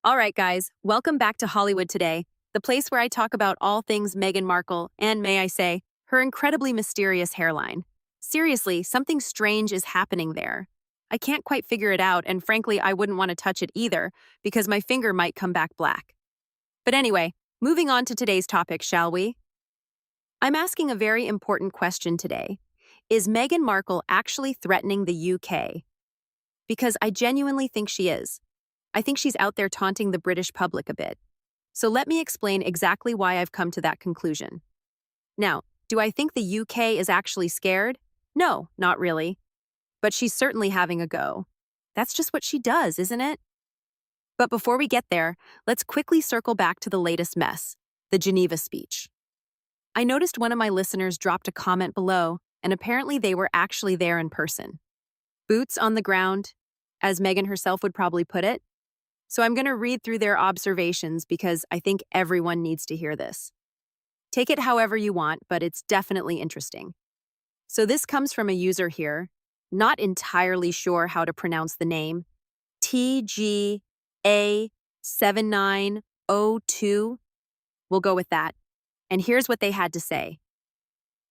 All right, guys, welcome back to Hollywood Today, the place where I talk about all things Meghan Markle and, may I say, her incredibly mysterious hairline. Seriously, something strange is happening there. I can't quite figure it out, and frankly, I wouldn't want to touch it either, because my finger might come back black. But anyway, moving on to today's topic, shall we? I'm asking a very important question today. Is Meghan Markle actually threatening the UK? Because I genuinely think she is. I think she's out there taunting the British public a bit. So let me explain exactly why I've come to that conclusion. Now, do I think the UK is actually scared? No, not really. But she's certainly having a go. That's just what she does, isn't it? But before we get there, let's quickly circle back to the latest mess, the Geneva speech. I noticed one of my listeners dropped a comment below, and apparently they were actually there in person. Boots on the ground, as Meghan herself would probably put it. So I'm going to read through their observations because I think everyone needs to hear this. Take it however you want, but it's definitely interesting. So this comes from a user here, not entirely sure how to pronounce the name, TGA7902. We'll go with that. And here's what they had to say.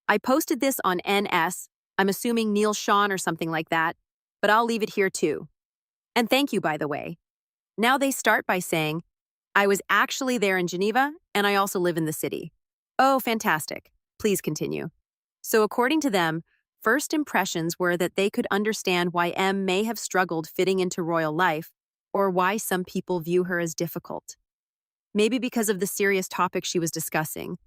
I posted this on NS, I'm assuming Neil Sean or something like that, but I'll leave it here too. And thank you, by the way. Now they start by saying, I was actually there in Geneva, and I also live in the city. Oh, fantastic. Please continue. So according to them, first impressions were that they could understand why M may have struggled fitting into royal life, or why some people view her as difficult. Maybe because of the serious topic she was discussing,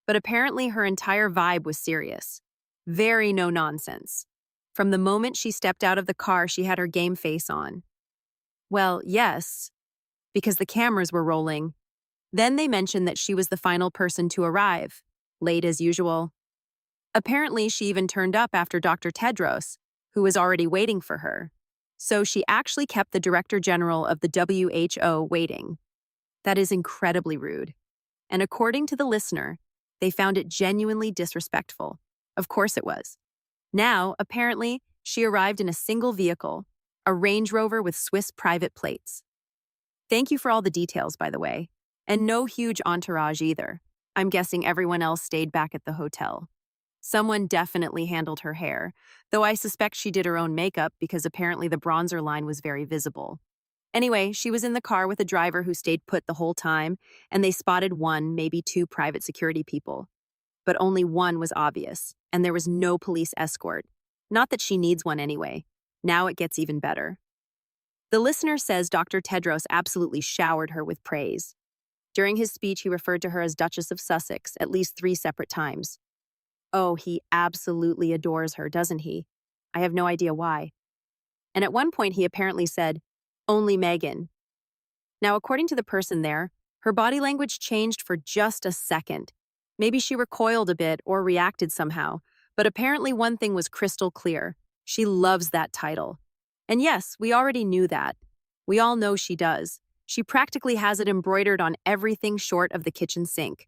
but apparently her entire vibe was serious. Very no nonsense. From the moment she stepped out of the car, she had her game face on. Well, yes, because the cameras were rolling. Then they mentioned that she was the final person to arrive, late as usual. Apparently, she even turned up after Dr. Tedros, who was already waiting for her. So she actually kept the Director General of the WHO waiting. That is incredibly rude. And according to the listener, they found it genuinely disrespectful. Of course it was. Now, apparently, she arrived in a single vehicle, a Range Rover with Swiss private plates. Thank you for all the details, by the way. And no huge entourage either. I'm guessing everyone else stayed back at the hotel. Someone definitely handled her hair, though I suspect she did her own makeup because apparently the bronzer line was very visible. Anyway, she was in the car with a driver who stayed put the whole time, and they spotted one, maybe two private security people. But only one was obvious, and there was no police escort. Not that she needs one anyway. Now it gets even better. The listener says Dr. Tedros absolutely showered her with praise. During his speech, he referred to her as Duchess of Sussex at least 3 separate times. Oh, he absolutely adores her, doesn't he? I have no idea why. And at one point, he apparently said, only Meghan. Now, according to the person there, her body language changed for just a second. Maybe she recoiled a bit or reacted somehow, but apparently one thing was crystal clear. She loves that title. And yes, we already knew that. We all know she does. She practically has it embroidered on everything short of the kitchen sink.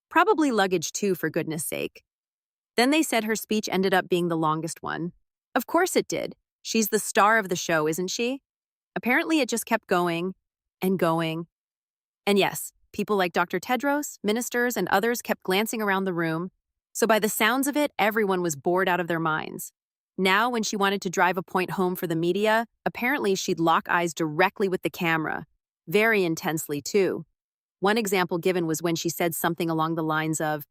Probably luggage too, for goodness sake. Then they said her speech ended up being the longest one. Of course it did. She's the star of the show, isn't she? Apparently it just kept going and going. And yes, people like Dr. Tedros, ministers, and others kept glancing around the room. So by the sounds of it, everyone was bored out of their minds. Now, when she wanted to drive a point home for the media, apparently she'd lock eyes directly with the camera. Very intensely, too. One example given was when she said something along the lines of,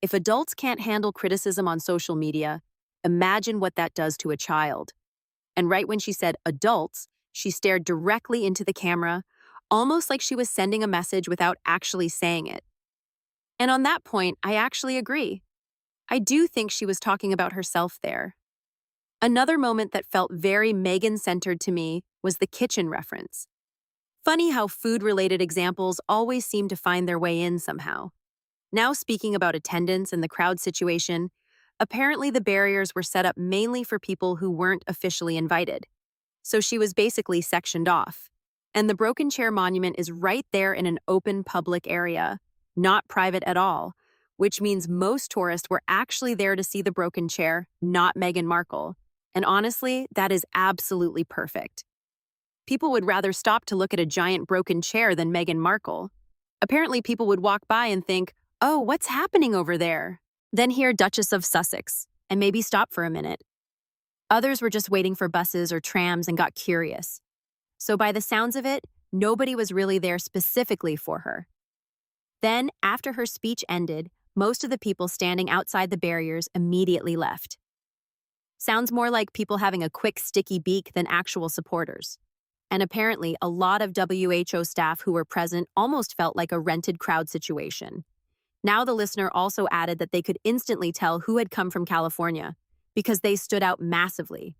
if adults can't handle criticism on social media, imagine what that does to a child. And right when she said adults, she stared directly into the camera, almost like she was sending a message without actually saying it. And on that point, I actually agree. I do think she was talking about herself there. Another moment that felt very Meghan-centered to me was the kitchen reference. Funny how food-related examples always seem to find their way in somehow. Now speaking about attendance and the crowd situation, apparently the barriers were set up mainly for people who weren't officially invited. So she was basically sectioned off. And the broken chair monument is right there in an open public area, not private at all, which means most tourists were actually there to see the broken chair, not Meghan Markle. And honestly, that is absolutely perfect. People would rather stop to look at a giant broken chair than Meghan Markle. Apparently, people would walk by and think, oh, what's happening over there? Then hear Duchess of Sussex, and maybe stop for a minute. Others were just waiting for buses or trams and got curious. So by the sounds of it, nobody was really there specifically for her. Then, after her speech ended, most of the people standing outside the barriers immediately left. Sounds more like people having a quick, sticky beak than actual supporters. And apparently, a lot of WHO staff who were present almost felt like a rented crowd situation. Now the listener also added that they could instantly tell who had come from California, because they stood out massively.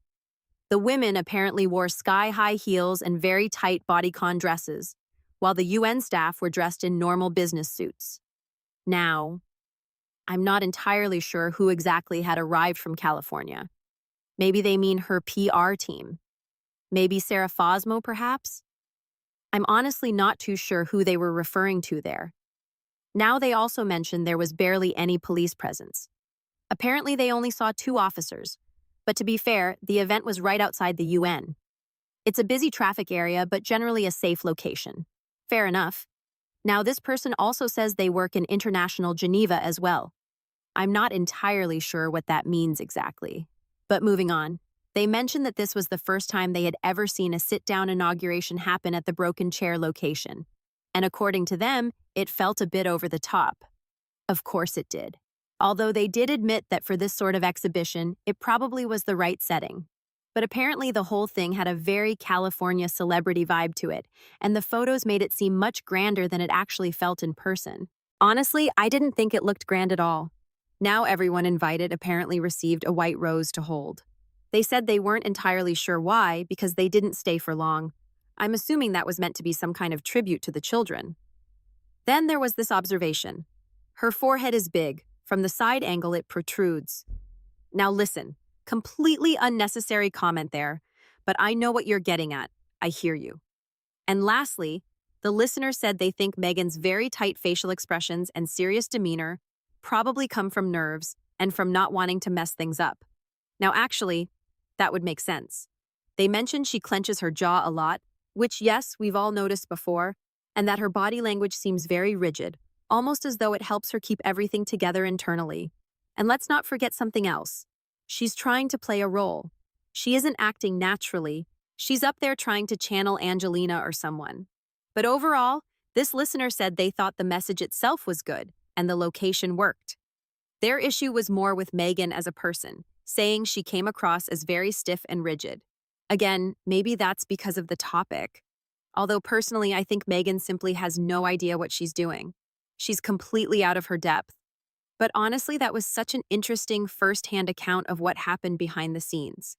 The women apparently wore sky-high heels and very tight bodycon dresses, while the UN staff were dressed in normal business suits. Now, I'm not entirely sure who exactly had arrived from California. Maybe they mean her PR team. Maybe Sarah Fosmo, perhaps? I'm honestly not too sure who they were referring to there. Now they also mentioned there was barely any police presence. Apparently they only saw 2 officers, but to be fair, the event was right outside the UN. It's a busy traffic area, but generally a safe location. Fair enough. Now this person also says they work in international Geneva as well. I'm not entirely sure what that means exactly. But moving on, they mentioned that this was the first time they had ever seen a sit-down inauguration happen at the broken chair location. And according to them, it felt a bit over the top. Of course it did. Although they did admit that for this sort of exhibition, it probably was the right setting. But apparently the whole thing had a very California celebrity vibe to it, and the photos made it seem much grander than it actually felt in person. Honestly, I didn't think it looked grand at all. Now everyone invited apparently received a white rose to hold. They said they weren't entirely sure why, because they didn't stay for long. I'm assuming that was meant to be some kind of tribute to the children. Then there was this observation. Her forehead is big. From the side angle, it protrudes. Now listen, completely unnecessary comment there, but I know what you're getting at. I hear you. And lastly, the listener said they think Meghan's very tight facial expressions and serious demeanor probably come from nerves and from not wanting to mess things up. Now actually, that would make sense. They mentioned she clenches her jaw a lot, which yes, we've all noticed before, and that her body language seems very rigid, almost as though it helps her keep everything together internally. And let's not forget something else. She's trying to play a role. She isn't acting naturally. She's up there trying to channel Angelina or someone. But overall, this listener said they thought the message itself was good, and the location worked. Their issue was more with Meghan as a person, saying she came across as very stiff and rigid. Again, maybe that's because of the topic. Although personally, I think Meghan simply has no idea what she's doing. She's completely out of her depth. But honestly, that was such an interesting first-hand account of what happened behind the scenes.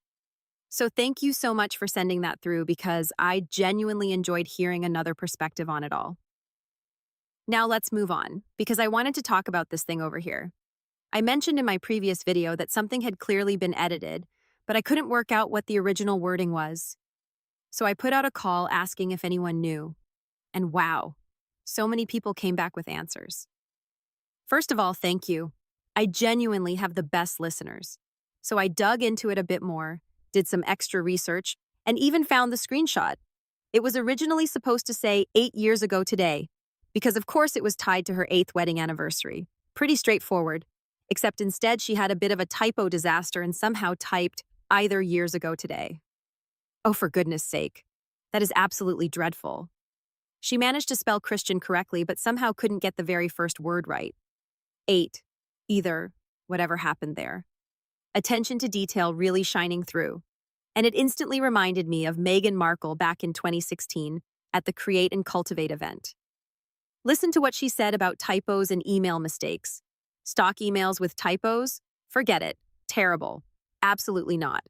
So thank you so much for sending that through, because I genuinely enjoyed hearing another perspective on it all. Now let's move on, because I wanted to talk about this thing over here. I mentioned in my previous video that something had clearly been edited, but I couldn't work out what the original wording was. So I put out a call asking if anyone knew. And wow, so many people came back with answers. First of all, thank you. I genuinely have the best listeners. So I dug into it a bit more, did some extra research, and even found the screenshot. It was originally supposed to say 8 years ago today, because of course it was tied to her 8th wedding anniversary. Pretty straightforward, except instead she had a bit of a typo disaster and somehow typed either years ago today. Oh, for goodness sake. That is absolutely dreadful. She managed to spell Christian correctly, but somehow couldn't get the very first word right. 8. Either, whatever happened there. Attention to detail really shining through. And it instantly reminded me of Meghan Markle back in 2016 at the Create and Cultivate event. Listen to what she said about typos and email mistakes. Stock emails with typos? Forget it. Terrible. Absolutely not.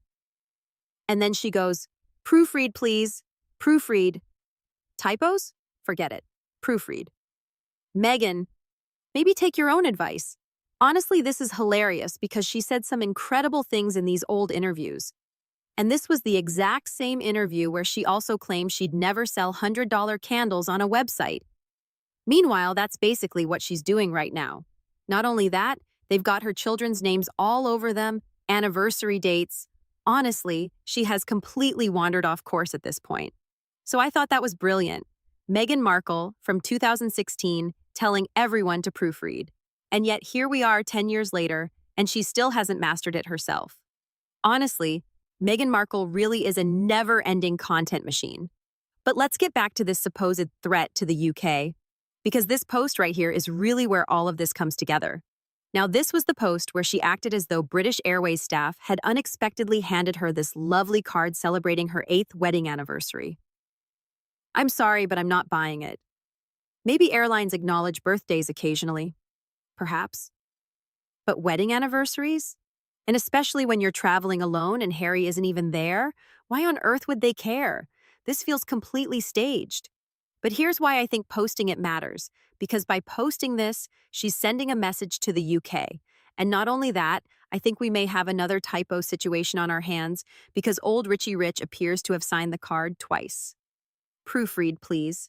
And then she goes, proofread, please. Proofread. Typos? Forget it. Proofread. Meghan, maybe take your own advice. Honestly, this is hilarious because she said some incredible things in these old interviews. And this was the exact same interview where she also claimed she'd never sell $100 candles on a website. Meanwhile, that's basically what she's doing right now. Not only that, they've got her children's names all over them, anniversary dates. Honestly, she has completely wandered off course at this point. So I thought that was brilliant. Meghan Markle, from 2016, telling everyone to proofread. And yet here we are 10 years later, and she still hasn't mastered it herself. Honestly, Meghan Markle really is a never-ending content machine. But let's get back to this supposed threat to the UK, because this post right here is really where all of this comes together. Now, this was the post where she acted as though British Airways staff had unexpectedly handed her this lovely card celebrating her 8th wedding anniversary. I'm sorry, but I'm not buying it. Maybe airlines acknowledge birthdays occasionally. Perhaps. But wedding anniversaries? And especially when you're traveling alone and Harry isn't even there, why on earth would they care? This feels completely staged. But here's why I think posting it matters. Because by posting this, she's sending a message to the UK. And not only that, I think we may have another typo situation on our hands because old Richie Rich appears to have signed the card twice. Proofread, please.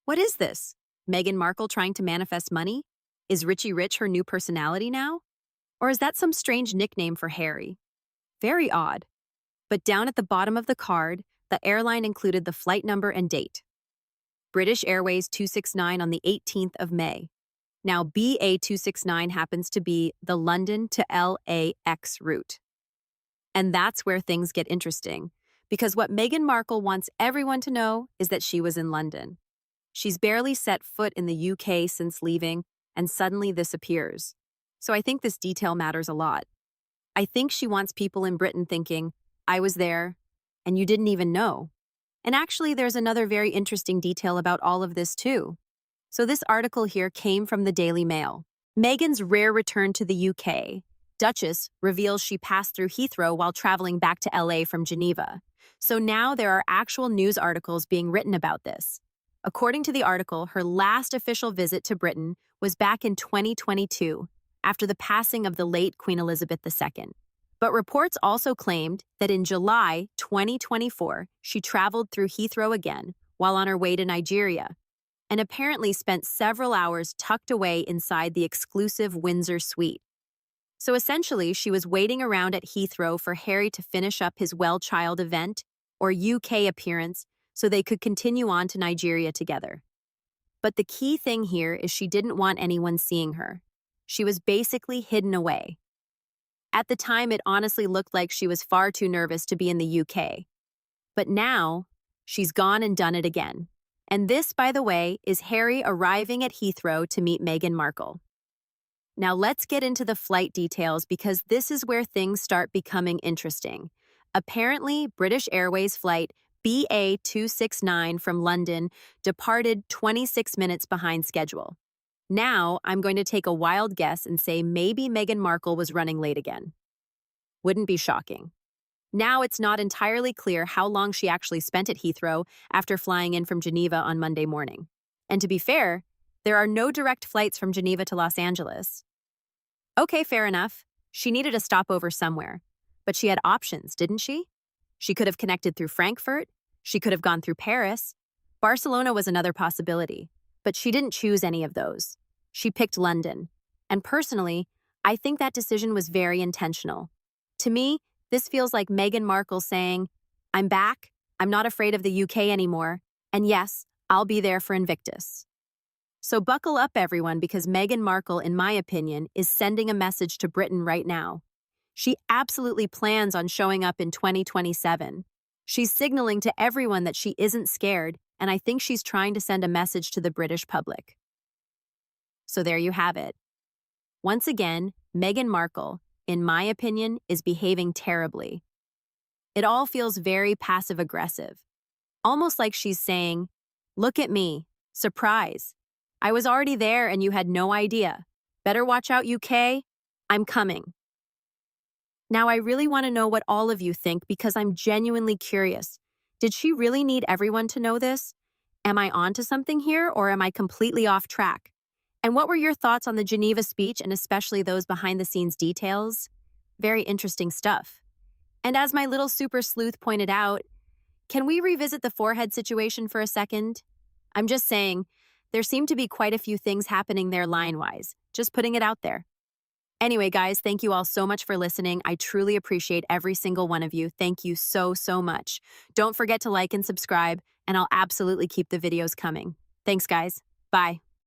What is this? Meghan Markle trying to manifest money? Is Richie Rich her new personality now? Or is that some strange nickname for Harry? Very odd. But down at the bottom of the card, the airline included the flight number and date. British Airways 269 on the 18th of May. Now, BA 269 happens to be the London to LAX route. And that's where things get interesting, because what Meghan Markle wants everyone to know is that she was in London. She's barely set foot in the UK since leaving, and suddenly this appears. So I think this detail matters a lot. I think she wants people in Britain thinking, I was there, and you didn't even know. And actually, there's another very interesting detail about all of this too. So this article here came from the Daily Mail. Meghan's rare return to the UK. Duchess reveals she passed through Heathrow while traveling back to LA from Geneva. So now there are actual news articles being written about this. According to the article, her last official visit to Britain was back in 2022, after the passing of the late Queen Elizabeth II. But reports also claimed that in July 2024, she traveled through Heathrow again while on her way to Nigeria, and apparently spent several hours tucked away inside the exclusive Windsor suite. So essentially, she was waiting around at Heathrow for Harry to finish up his well-child event or UK appearance so they could continue on to Nigeria together. But the key thing here is she didn't want anyone seeing her. She was basically hidden away. At the time, it honestly looked like she was far too nervous to be in the UK. But now, she's gone and done it again. And this, by the way, is Harry arriving at Heathrow to meet Meghan Markle. Now let's get into the flight details because this is where things start becoming interesting. Apparently, British Airways flight BA 269 from London departed 26 minutes behind schedule. Now, I'm going to take a wild guess and say maybe Meghan Markle was running late again. Wouldn't be shocking. Now it's not entirely clear how long she actually spent at Heathrow after flying in from Geneva on Monday morning. And to be fair, there are no direct flights from Geneva to Los Angeles. Okay, fair enough. She needed a stopover somewhere. But she had options, didn't she? She could have connected through Frankfurt. She could have gone through Paris. Barcelona was another possibility. But she didn't choose any of those. She picked London. And personally, I think that decision was very intentional. To me, this feels like Meghan Markle saying, I'm back, I'm not afraid of the UK anymore, and yes, I'll be there for Invictus. So buckle up, everyone, because Meghan Markle, in my opinion, is sending a message to Britain right now. She absolutely plans on showing up in 2027. She's signaling to everyone that she isn't scared, and I think she's trying to send a message to the British public. So there you have it. Once again, Meghan Markle, in my opinion, is behaving terribly. It all feels very passive-aggressive. Almost like she's saying, look at me, surprise. I was already there and you had no idea. Better watch out, UK. I'm coming. Now, I really want to know what all of you think because I'm genuinely curious. Did she really need everyone to know this? Am I onto something here or am I completely off track? And what were your thoughts on the Geneva speech and especially those behind-the-scenes details? Very interesting stuff. And as my little super sleuth pointed out, can we revisit the forehead situation for a second? I'm just saying, there seem to be quite a few things happening there line-wise. Just putting it out there. Anyway, guys, thank you all so much for listening. I truly appreciate every single one of you. Thank you so, so much. Don't forget to like and subscribe, and I'll absolutely keep the videos coming. Thanks, guys. Bye.